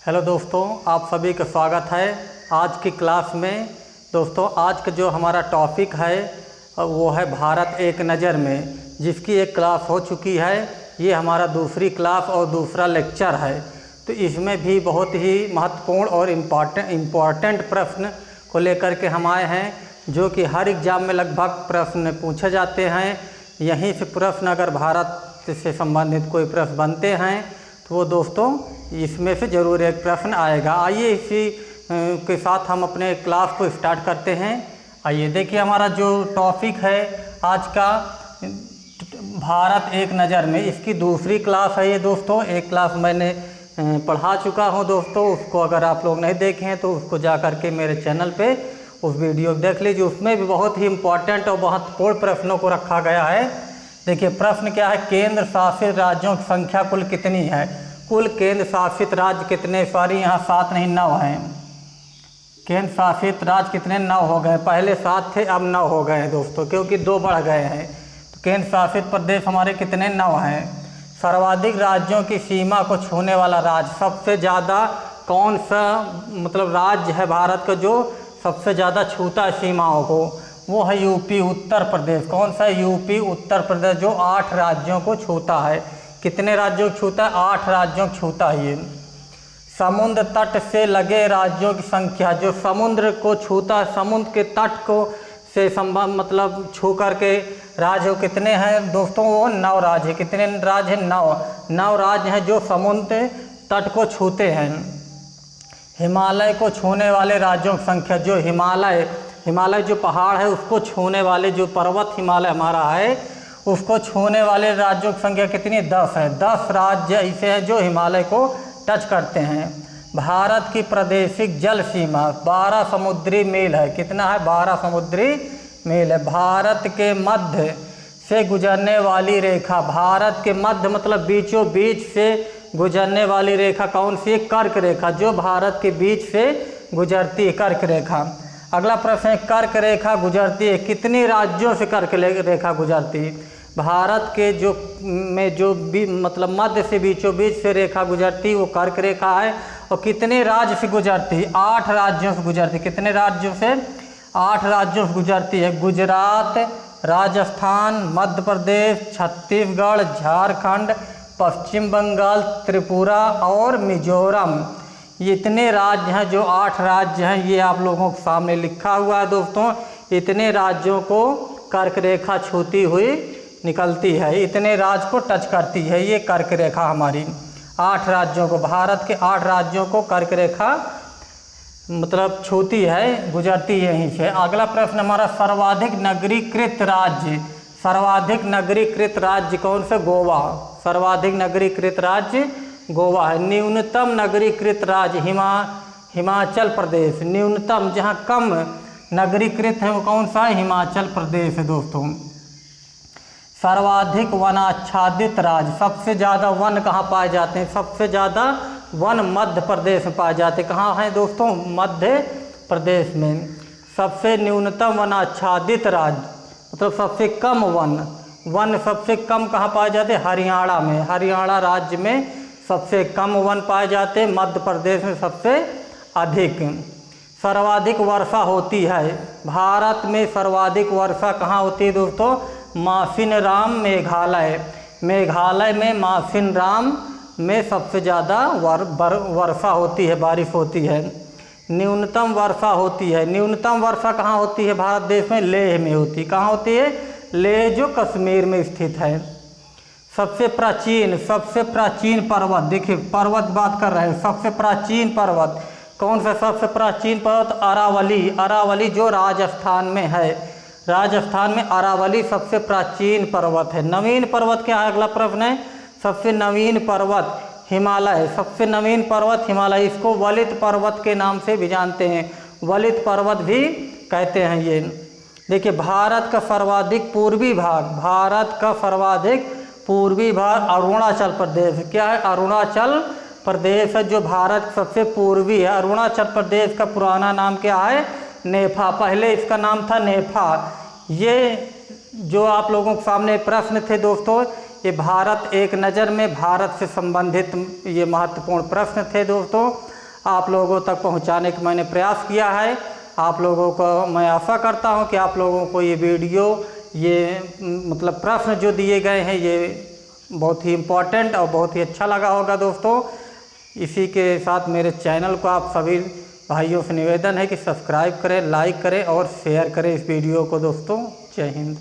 Hello दोस्तों, आप सभी का स्वागत है आज की क्लास में। दोस्तों, आज का जो हमारा टॉपिक है वो है भारत एक नज़र में, जिसकी एक क्लास हो चुकी है। ये हमारा दूसरी क्लास और दूसरा लेक्चर है। तो इसमें भी बहुत ही महत्वपूर्ण और इम्पॉर्टेंट प्रश्न को लेकर के हम आए हैं, जो कि हर एग्ज़ाम में लगभग प्रश्न पूछे जाते हैं। यहीं से प्रश्न अगर भारत से संबंधित कोई प्रश्न बनते हैं तो वो दोस्तों इसमें से ज़रूर एक प्रश्न आएगा। आइए इसी के साथ हम अपने क्लास को स्टार्ट करते हैं। आइए देखिए, हमारा जो टॉपिक है आज का भारत एक नज़र में, इसकी दूसरी क्लास है ये दोस्तों। एक क्लास मैंने पढ़ा चुका हूँ दोस्तों, उसको अगर आप लोग नहीं देखे हैं तो उसको जा कर के मेरे चैनल पे उस वीडियो देख लीजिए। उसमें भी बहुत ही इम्पोर्टेंट और महत्वपूर्ण प्रश्नों को रखा गया है। देखिए प्रश्न क्या है, केंद्र शासित राज्यों की संख्या कुल कितनी है? कुल केंद्र शासित राज्य कितने, सॉरी यहाँ 7 नहीं 9 हैं। केंद्र शासित राज्य कितने? 9 हो गए। पहले 7 थे, अब 9 हो गए हैं दोस्तों, क्योंकि 2 बढ़ गए हैं। तो केंद्र शासित प्रदेश हमारे कितने? 9 हैं। सर्वाधिक राज्यों की सीमा को छूने वाला राज्य, सबसे ज़्यादा कौन सा राज्य है भारत का जो सबसे ज़्यादा छूता है सीमाओं को? वो है यूपी उत्तर प्रदेश। कौन सा? यूपी उत्तर प्रदेश, जो 8 राज्यों को छूता है। कितने राज्यों को छूता है? 8 राज्यों को छूता है ये। समुद्र तट से लगे राज्यों की संख्या, जो समुद्र को छूता है, समुद्र के तट को से संबंध छू करके राज्य कितने हैं दोस्तों? वो 9 राज्य। कितने राज्य हैं? 9 राज्य हैं जो समुद्र तट को छूते हैं। हिमालय को छूने वाले राज्यों की संख्या, जो हिमालय जो पहाड़ है उसको छूने वाले, जो पर्वत हिमालय हमारा है उसको छूने वाले राज्यों की संख्या कितनी? 10 है। 10 राज्य ऐसे हैं जो हिमालय को टच करते हैं। भारत की प्रादेशिक जल सीमा 12 समुद्री मील है। कितना है? 12 समुद्री मील है। भारत के मध्य से गुजरने वाली रेखा, भारत के मध्य बीचों बीच से गुजरने वाली रेखा कौन सी है? कर्क रेखा, जो भारत के बीच से गुजरती है, कर्क रेखा। अगला प्रश्न है, कर्क रेखा गुजरती है कितने राज्यों से? कर्क रेखा गुजरती है भारत के जो मध्य से बीचों बीच से रेखा गुजरती है, वो कर्क रेखा है। और कितने राज्य से गुजरती है? 8 राज्यों से गुजरती है। कितने राज्यों से? 8 राज्यों से गुजरती है। गुजरात, राजस्थान, मध्य प्रदेश, छत्तीसगढ़, झारखंड, पश्चिम बंगाल, त्रिपुरा और मिजोरम। ये इतने राज्य हैं, जो 8 राज्य हैं, ये आप लोगों के सामने लिखा हुआ है दोस्तों। इतने राज्यों को कर्क रेखा छूती हुई निकलती है, इतने राज्य को टच करती है ये कर्क रेखा हमारी। 8 राज्यों को, भारत के 8 राज्यों को कर्क रेखा छूती है, गुजरती है यहीं से। अगला प्रश्न हमारा, सर्वाधिक नगरीकृत राज्य। सर्वाधिक नगरीकृत राज्य कौन सा? गोवा। सर्वाधिक नगरीकृत राज्य गोवा है। न्यूनतम नगरीकृत राज्य हिमाचल प्रदेश। न्यूनतम, जहाँ कम नगरीकृत है, वो कौन सा है? हिमाचल प्रदेश है दोस्तों। सर्वाधिक वनाच्छादित राज्य, सबसे ज़्यादा वन कहाँ पाए जाते हैं? सबसे ज़्यादा वन मध्य प्रदेश में पाए जाते हैं। कहाँ हैं दोस्तों? मध्य प्रदेश में। सबसे न्यूनतम वनाच्छादित राज्य सबसे कम वन सबसे कम कहाँ पाए जाते हैं? हरियाणा में। हरियाणा राज्य में सबसे कम वन पाए जाते हैं, मध्य प्रदेश में सबसे अधिक। सर्वाधिक वर्षा होती है भारत में। सर्वाधिक वर्षा कहाँ होती है दोस्तों? मासिनराम, मेघालय। मेघालय में मासिनराम में सबसे ज़्यादा वर्षा होती है, बारिश होती है। न्यूनतम वर्षा होती है, न्यूनतम वर्षा कहाँ होती है भारत देश में? लेह में होती है। कहाँ होती है? लेह, जो कश्मीर में स्थित है। सबसे प्राचीन पर्वत, देखिए पर्वत बात कर रहे हैं। सबसे प्राचीन पर्वत कौन सा? सबसे प्राचीन पर्वत अरावली। अरावली जो राजस्थान में है। राजस्थान में अरावली सबसे प्राचीन पर्वत है। नवीन पर्वत क्या है? अगला प्रश्न है, सबसे नवीन पर्वत हिमालय। सबसे नवीन पर्वत हिमालय, इसको वलित पर्वत के नाम से भी जानते हैं, वलित पर्वत भी कहते हैं ये। देखिए भारत का सर्वाधिक पूर्वी भाग, भारत का सर्वाधिक पूर्वी भाग अरुणाचल प्रदेश। क्या है? अरुणाचल प्रदेश है, जो भारत सबसे पूर्वी है। अरुणाचल प्रदेश का पुराना नाम क्या है? नेफा। पहले इसका नाम था नेफा। ये जो आप लोगों के सामने प्रश्न थे दोस्तों, ये भारत एक नज़र में भारत से संबंधित ये महत्वपूर्ण प्रश्न थे दोस्तों। आप लोगों तक पहुंचाने का मैंने प्रयास किया है। आप लोगों को मैं आशा करता हूं कि आप लोगों को ये वीडियो, ये मतलब प्रश्न जो दिए गए हैं, ये बहुत ही इम्पोर्टेंट और बहुत ही अच्छा लगा होगा दोस्तों। इसी के साथ मेरे चैनल को आप सभी भाइयों से निवेदन है कि सब्सक्राइब करें, लाइक करें और शेयर करें इस वीडियो को दोस्तों। जय हिंद।